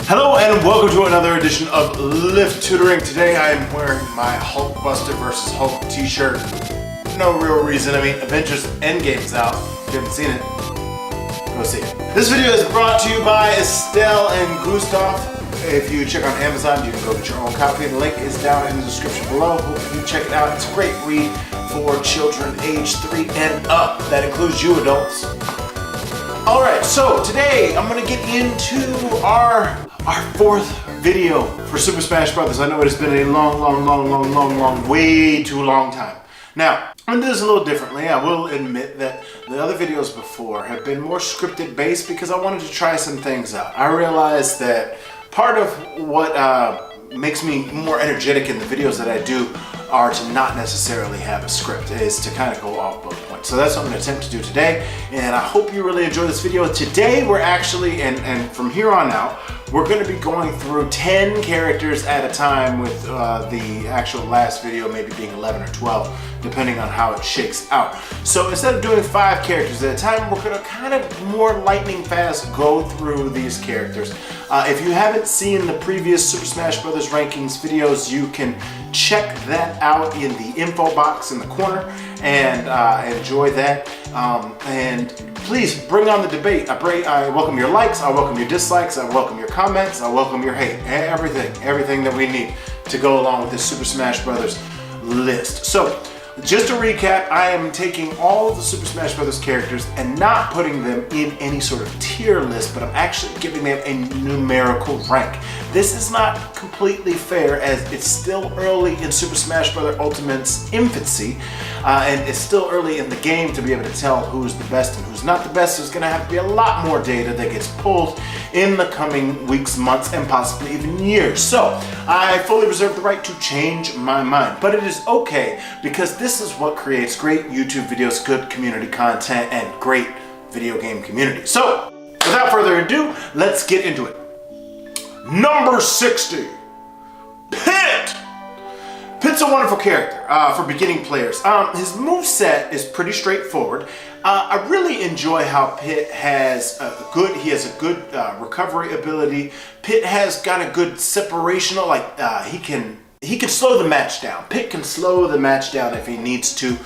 Hello and welcome to another edition of L.I.F.T Tutoring. Today I am wearing my Hulkbuster vs. Hulk t-shirt. No real reason. I mean, Avengers Endgame's out. If you haven't seen it, go see it. This video is brought to you by Estelle and Gustav. If you check on Amazon, you can go get your own copy. The link is down in the description below. Hope you check it out. It's a great read for children age 3 and up. That includes you adults. Alright, so today I'm going to get into our fourth video for Super Smash Bros. I know it has been a long, way too long time. Now, I'm going to do this a little differently. I will admit that the other videos before have been more scripted based because I wanted to try some things out. I realized that part of what makes me more energetic in the videos that I do are to not necessarily have a script, is to kind of go off both points. So that's what I'm going to attempt to do today, and I hope you really enjoy this video. Today we're actually, and from here on out, we're going to be going through 10 characters at a time, with the actual last video maybe being 11 or 12, depending on how it shakes out. So instead of doing 5 characters at a time, we're going to kind of more lightning fast go through these characters. If you haven't seen the previous Super Smash Bros. Rankings videos, you can check that out in the info box in the corner and enjoy that. And please bring on the debate. I welcome your likes, I welcome your dislikes, I welcome your comments, I welcome your hate. Everything that we need to go along with this Super Smash Bros. List. So, just to recap, I am taking all of the Super Smash Bros. Characters and not putting them in any sort of tier list, but I'm actually giving them a numerical rank. This is not completely fair, as it's still early in Super Smash Bros. Ultimate's infancy, and it's still early in the game to be able to tell who's the best and who's not the best. There's going to have to be a lot more data that gets pulled in the coming weeks, months, and possibly even years. So I fully reserve the right to change my mind, but it is okay, because this is what creates great YouTube videos, good community content, and great video game community. So without further ado, let's get into it. Number 60, Pit. Pit's a wonderful character for beginning players. His moveset is pretty straightforward. I really enjoy how Pit has a good recovery ability. Pit has got a good separational, he can slow the match down. Pit can slow the match down if he needs to.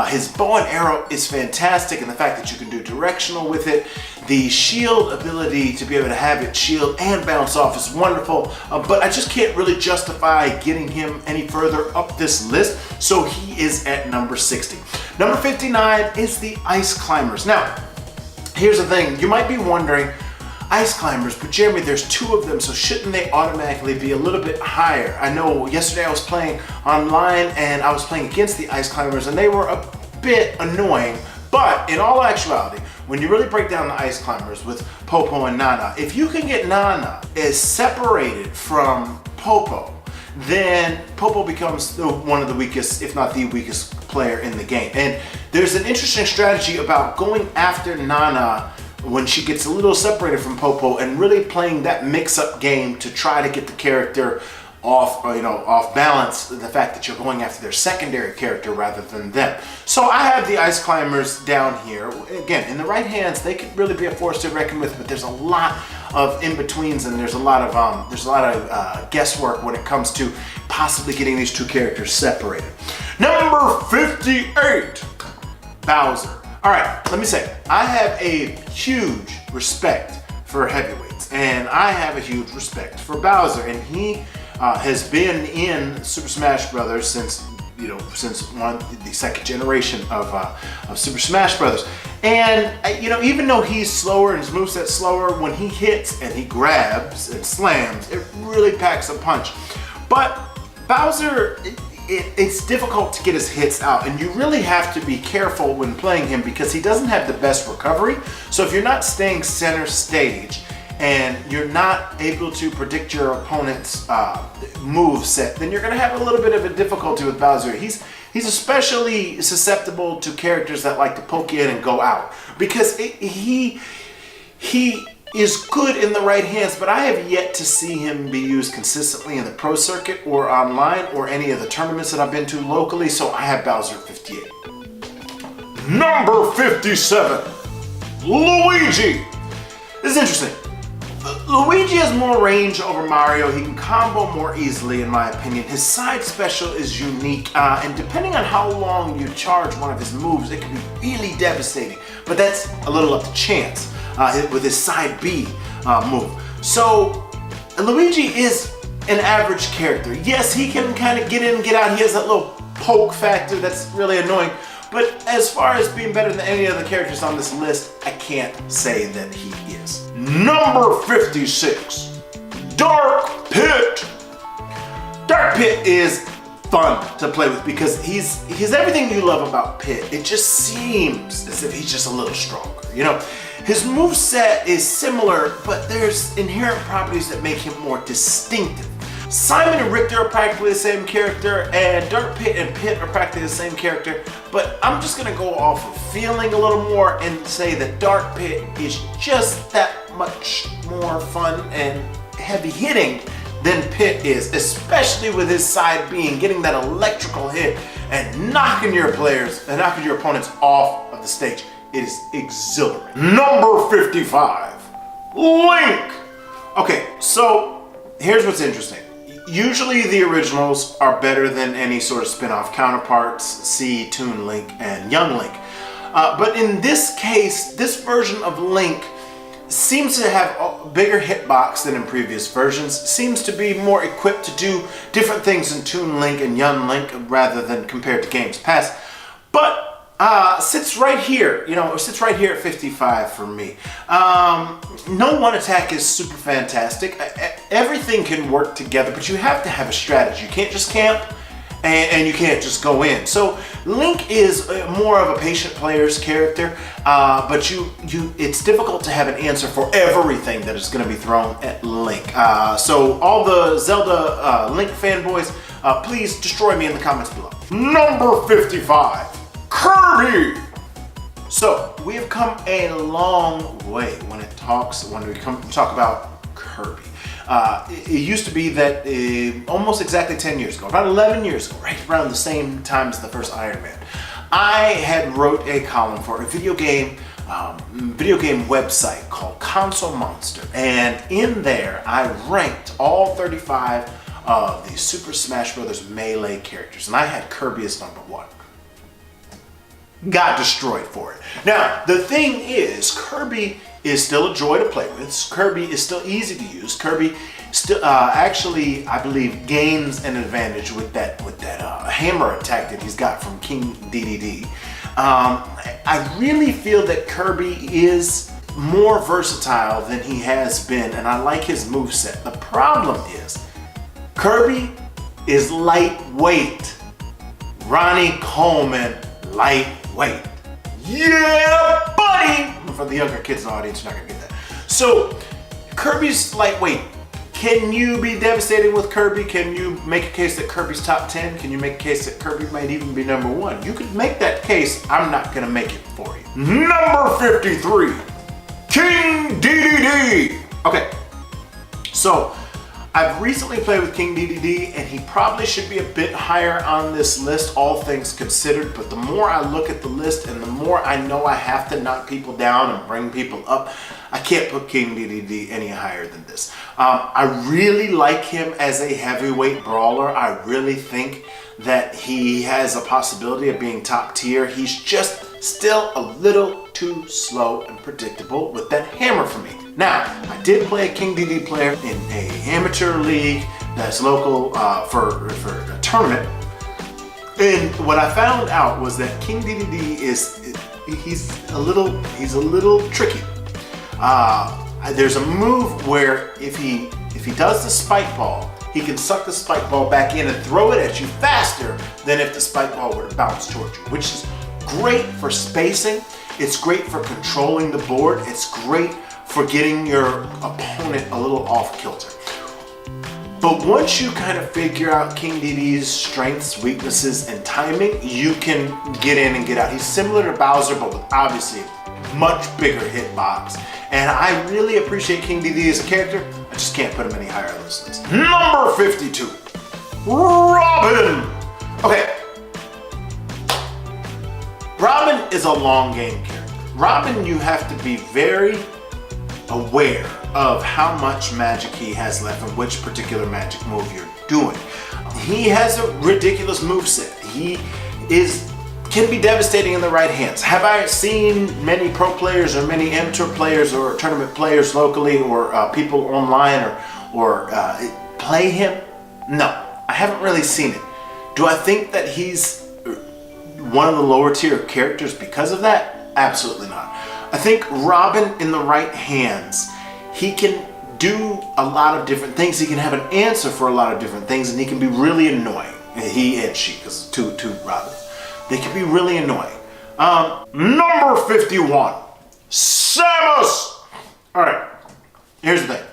His bow and arrow is fantastic, and the fact that you can do directional with it. The shield ability to be able to have it shield and bounce off is wonderful, but I just can't really justify getting him any further up this list, so he is at number 60. Number 59 is the Ice Climbers. Now, here's the thing. You might be wondering, Ice Climbers, but Jeremy, there's 2 of them, so shouldn't they automatically be a little bit higher? I know yesterday I was playing online and I was playing against the Ice Climbers and they were a bit annoying, but in all actuality, when you really break down the Ice Climbers with Popo and Nana, if you can get Nana is separated from Popo, then Popo becomes one of the weakest, if not the weakest player in the game. And there's an interesting strategy about going after Nana when she gets a little separated from Popo and really playing that mix-up game to try to get the character off, off balance, the fact that you're going after their secondary character rather than them. So I have the Ice Climbers down here. Again, in the right hands, they could really be a force to reckon with, but there's a lot of in-betweens and there's a lot of guesswork when it comes to possibly getting these 2 characters separated. Number 58, Bowser. All right, let me say, I have a huge respect for heavyweights, and I have a huge respect for Bowser, and he has been in Super Smash Bros. Since the second generation of Super Smash Bros. And even though he's slower and his moveset's slower, when he hits and he grabs and slams, it really packs a punch. But Bowser, it's difficult to get his hits out, and you really have to be careful when playing him because he doesn't have the best recovery. So if you're not staying center stage and you're not able to predict your opponent's move set, then you're going to have a little bit of a difficulty with Bowser. He's especially susceptible to characters that like to poke in and go out, because he is good in the right hands, but I have yet to see him be used consistently in the pro circuit or online or any of the tournaments that I've been to locally, so I have Bowser at 58. Number 57, Luigi. This is interesting. Luigi has more range over Mario. He can combo more easily, in my opinion. His side special is unique, and depending on how long you charge one of his moves, it can be really devastating. But that's a little up to chance with his side B move. So Luigi is an average character. Yes, he can kind of get in and get out. He has that little poke factor that's really annoying. But as far as being better than any other characters on this list, I can't say that he is. Number 56, Dark Pit. Dark Pit is fun to play with because he's everything you love about Pit. It just seems as if he's just a little stronger, you know? His moveset is similar, but there's inherent properties that make him more distinctive. Simon and Richter are practically the same character, and Dark Pit and Pit are practically the same character, but I'm just gonna go off of feeling a little more and say that Dark Pit is just that much more fun and heavy hitting than Pit is, especially with his side being getting that electrical hit and knocking your players and knocking your opponents off of the stage. It is exhilarating. Number 55, Link. Okay, so here's what's interesting. Usually the originals are better than any sort of spin-off counterparts, see Toon Link and Young Link. But in this case, this version of Link seems to have a bigger hitbox than in previous versions, seems to be more equipped to do different things in Toon Link and Young Link rather than compared to games past. But sits right here, you know, sits right here at 55 for me. No one attack is super fantastic. Everything can work together, but you have to have a strategy. You can't just camp and you can't just go in. So Link is more of a patient player's character, but it's difficult to have an answer for everything that is going to be thrown at Link. So all the Zelda Link fanboys, please destroy me in the comments below. Number 55. Kirby! So, we have come a long way when we talk about Kirby. It used to be that almost exactly 10 years ago, about 11 years ago, right around the same time as the first Iron Man, I had wrote a column for a video game website called Console Monster, and in there I ranked all 35 of the Super Smash Bros. Melee characters, and I had Kirby as number 1. Got destroyed for it. Now, the thing is, Kirby is still a joy to play with. Kirby is still easy to use. Kirby still, actually, I believe, gains an advantage with that hammer attack that he's got from King DDD. I really feel that Kirby is more versatile than he has been, and I like his moveset. The problem is, Kirby is lightweight. Ronnie Coleman, lightweight. Yeah, buddy! For the younger kids in the audience, you're not gonna get that. So, Kirby's lightweight. Can you be devastating with Kirby? Can you make a case that Kirby's top 10? Can you make a case that Kirby might even be number 1? You could make that case. I'm not gonna make it for you. Number 53, King DDD. Okay, so I've recently played with King DDD, and he probably should be a bit higher on this list, all things considered, but the more I look at the list and the more I know I have to knock people down and bring people up, I can't put King DDD any higher than this. I really like him as a heavyweight brawler. I really think that he has a possibility of being top tier. He's just still a little too slow and predictable with that hammer for me. Now, I did play a King DDD player in a amateur league that's local for a tournament, and what I found out was that King DDD he's a little tricky. There's a move where if he does the spike ball, he can suck the spike ball back in and throw it at you faster than if the spike ball were to bounce towards you, which is great for spacing. It's great for controlling the board. It's great for getting your opponent a little off kilter. But once you kind of figure out King DDD's strengths, weaknesses, and timing, you can get in and get out. He's similar to Bowser, but with obviously much bigger hitbox. And I really appreciate King DDD as a character. I just can't put him any higher on this list. Number 52, Robin. Okay. Robin is a long game character. Robin, you have to be very aware of how much magic he has left and which particular magic move you're doing. He has a ridiculous moveset. He can be devastating in the right hands. Have I seen many pro players or many amateur players or tournament players locally or people online or play him? No, I haven't really seen it. Do I think that he's one of the lower tier characters because of that? Absolutely not. I think Robin in the right hands, he can do a lot of different things. He can have an answer for a lot of different things, and he can be really annoying. He and she, because two Robins. They can be really annoying. Number 51, Samus! Alright, here's the thing.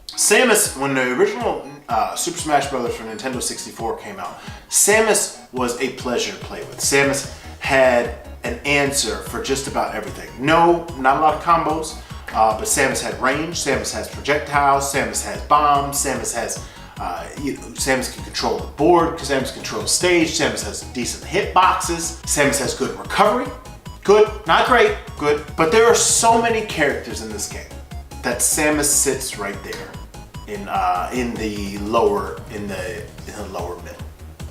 Samus, when the original Super Smash Bros. For Nintendo 64 came out, Samus was a pleasure to play with. Samus had an answer for just about everything. No, not a lot of combos, but Samus had range, Samus has projectiles, Samus has bombs, Samus has Samus can control the board, Samus controls stage, Samus has decent hitboxes, Samus has good recovery. Good, not great, good. But there are so many characters in this game that Samus sits right there in the lower middle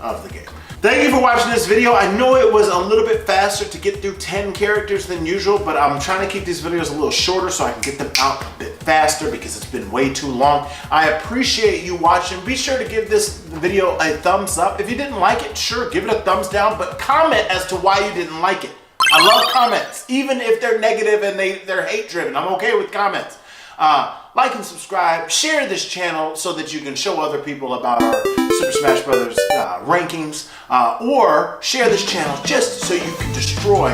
of the game. Thank you for watching this video. I know it was a little bit faster to get through 10 characters than usual, but I'm trying to keep these videos a little shorter so I can get them out a bit faster because it's been way too long. I appreciate you watching. Be sure to give this video a thumbs up. If you didn't like it, sure, give it a thumbs down, but comment as to why you didn't like it. I love comments, even if they're negative and they're hate-driven. I'm okay with comments. Like and subscribe, share this channel so that you can show other people about our Super Smash Bros. Rankings, or share this channel just so you can destroy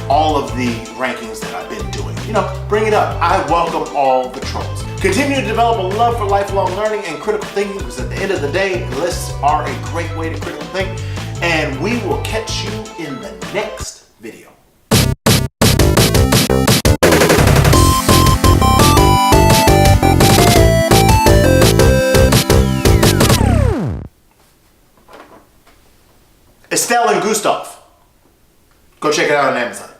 all of the rankings that I've been doing. You know, bring it up. I welcome all the trolls. Continue to develop a love for lifelong learning and critical thinking, because at the end of the day, lists are a great way to critical think, and we will catch you in the next video. Estelle and Gustav. Go check it out on Amazon.